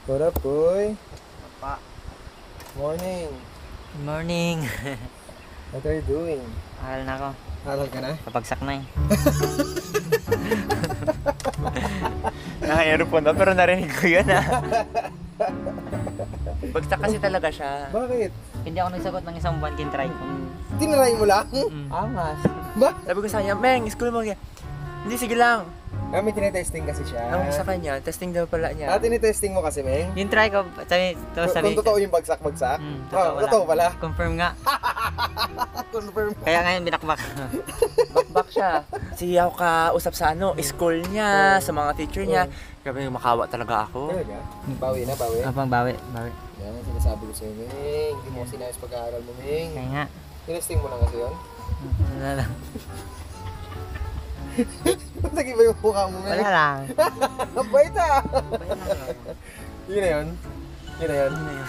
What up, boy? Pa. Morning. Good morning. What are you doing? Aral na ako. Aral ka na? Kapagsak na eh. Naka-earphone na pero narinig ko yun Bagsak kasi talaga siya. Bakit? Hindi ako nagsagot ng isang buwan try ko. Tinaray mo lang? Angas. Ba? Sabi ko sa kanya, Meng, school mo yan. Hindi, sige lang. Kami tinetesting kasi siya. Ang sa kanya, testing daw pala niya. Tinetesting mo kasi, Meng? Yung try ko, sabi, Kung totoo yung bagsak-bagsak? Totoo pala. Confirm nga. Confirm. Kaya ngayon binakbak. Bakbak siya. Sige ako kausap sa school niya, sa mga teacher niya. Grabe, makawa talaga ako. Talaga? Bawi na, bawi. Abang bawi. Yan, sinasabi ko sa'yo, Meng. Hindi mo kasi nais pag-aaral mo, Meng. Kaya nga. Tinesting mo lang kasi yun? Wala lang. Ba't iba yung mukha mo, Meng? Wala lang. Ang bait ah! Yun na yun? Yun na yun? Ano na yun?